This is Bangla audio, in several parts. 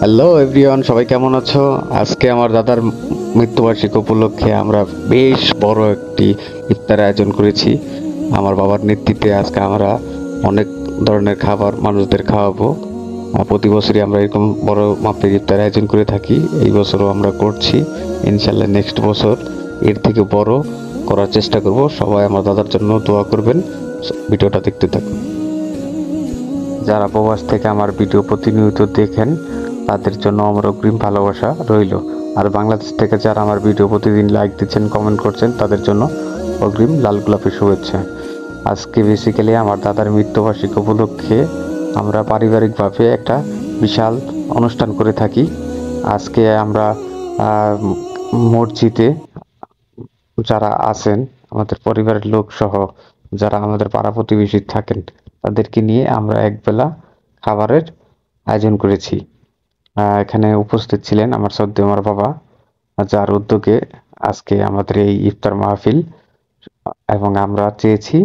হ্যালো এভরিওয়ান, সবাই কেমন আছো? আজকে আমার দাদার মৃত্যুবার্ষিকী উপলক্ষে আমরা বেশ বড় একটি ইফতার আয়োজন করেছি। আমার বাবার নেতৃত্বে আজকে আমরা অনেক ধরনের খাবার মানুষদের খাওয়াবো। প্রতি বছরই আমরা এরকম বড় মাপের ইফতার আয়োজন করে থাকি। এই বছরও আমরা করছি। ইনশাল্লাহ নেক্সট বছর এর থেকে বড় করার চেষ্টা করব। সবাই আমার দাদার জন্য দোয়া করবেন। ভিডিওটা দেখতে থাকুন। যারা প্রবাস থেকে আমার ভিডিও প্রতিনিয়ত দেখেন তাদের জন্য আমার অগ্রিম ভালোবাসা রইল। আর বাংলাদেশ থেকে যারা আমার ভিডিও প্রতিদিন লাইক দিচ্ছেন, কমেন্ট করছেন, তাদের জন্য অগ্রিম লাল গোলাপের শুভেচ্ছা। আজকে বেসিক্যালি আমার দাদার মৃত্যুবার্ষিকী উপলক্ষে আমরা পারিবারিকভাবে একটা বিশাল অনুষ্ঠান করে থাকি। আজকে আমরা মসজিদে যারা আছেন, আমাদের পরিবারের লোক সহ যারা আমাদের পাড়া প্রতিবেশী থাকেন, তাদেরকে নিয়ে আমরা একবেলা খাবারের আয়োজন করেছি। এখানে উপস্থিত ছিলেন আমার শ্রদ্ধেয় আমার বাবা, যার উদ্যোগে আজকে আমাদের এই ইফতার মাহফিল। এবং আমরা চেয়েছি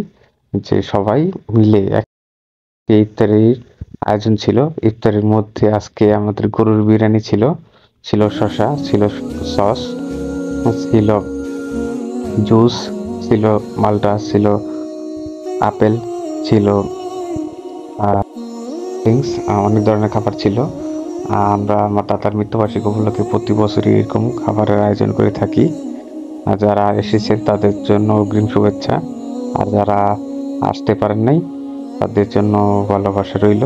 যে সবাই মিলে ইফতারির আয়োজন ছিল। ইফতারের মধ্যে আজকে আমাদের গরুর বিরিয়ানি ছিল, ছিল শসা, ছিল সস, ছিল জুস, ছিল মাল্টা, ছিল আপেল, ছিল ড্রিঙ্কস, অনেক ধরনের খাবার ছিল। আমরা আমার দাদার মৃত্যুবার্ষিকী উপলক্ষে প্রতি বছরই এরকম খাবারের আয়োজন করে থাকি। আর যারা এসেছেন তাদের জন্য অগ্রিম শুভেচ্ছা, আর যারা আসতে পারেন নাই তাদের জন্য ভালোবাসা রইল।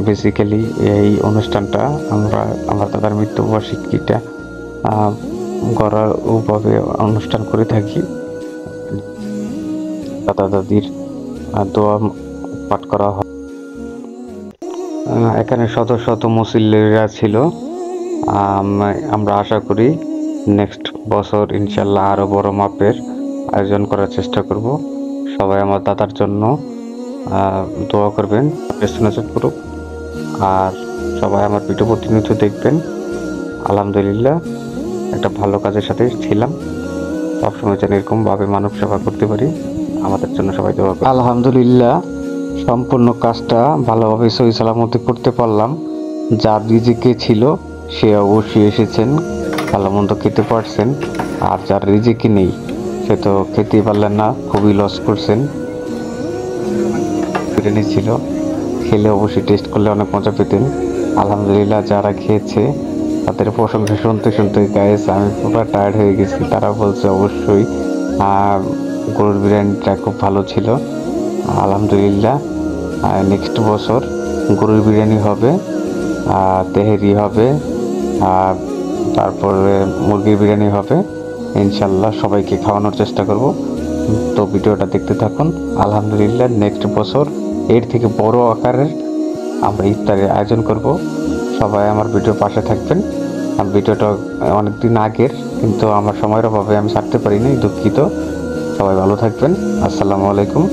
বেসিক্যালি এই অনুষ্ঠানটা আমরা আমার দাদার মৃত্যুবার্ষিকীটা ঘরোয়াভাবে অনুষ্ঠান করে থাকি। দাদা দাদির দোয়া পাঠ করা হয়। এখানে শত শত মুসল্লিরা ছিল। আমরা আশা করি নেক্সট বছর ইনশাল্লাহ আরো বড় মাপের আয়োজন করার চেষ্টা করব। সবাই আমার দাদার জন্য দোয়া করবেন, নজর করুক। আর সবাই আমার ভিডিও প্রতিনিয়ত দেখবেন। আলহামদুলিল্লাহ, একটা ভালো কাজের সাথে ছিলাম। সবসময় যেন এরকম ভাবে মানব সেবা করতে পারি। আমাদের জন্য সবাই দোয়া করবেন। আলহামদুলিল্লাহ, সম্পূর্ণ কাজটা ভালোভাবে সহি সালামতে করতে পারলাম। যার রিজিকে ছিল সে অবশ্যই এসেছেন, ভালো মন্দ খেতে পারছেন। আর যার রিজিকে নেই সে তো খেতেই পারলেন না, খুবই লস করছেন। বিরিয়ানি ছিল, খেলে অবশ্যই টেস্ট করলে অনেক মজা পেতেন। আলহামদুলিল্লাহ, যারা খেয়েছে তাদের প্রশংসা শুনতে শুনতে গাইস আমি পুরো টায়ার্ড হয়ে গেছি। তারা বলছে অবশ্যই গরুর বিরিয়ানিটা খুব ভালো ছিল। আলহামদুলিল্লাহ, নেক্সট বছর গরুর বিরিয়ানি হবে, তেহেরি হবে, তারপরে মুরগির বিরিয়ানি হবে। ইনশাল্লাহ সবাইকে খাওয়ানোর চেষ্টা করব। তো ভিডিওটা দেখতে থাকুন। আলহামদুলিল্লাহ, নেক্সট বছর এর থেকে বড় আকারের আমরা ইফতারের আয়োজন করব। সবাই আমার ভিডিও পাশে থাকবেন। ভিডিওটা অনেকদিন আগের, কিন্তু আমার সময়ের অভাবে আমি ছাড়তে পারিনি, দুঃখিত। সবাই ভালো থাকবেন। আসসালামু আলাইকুম।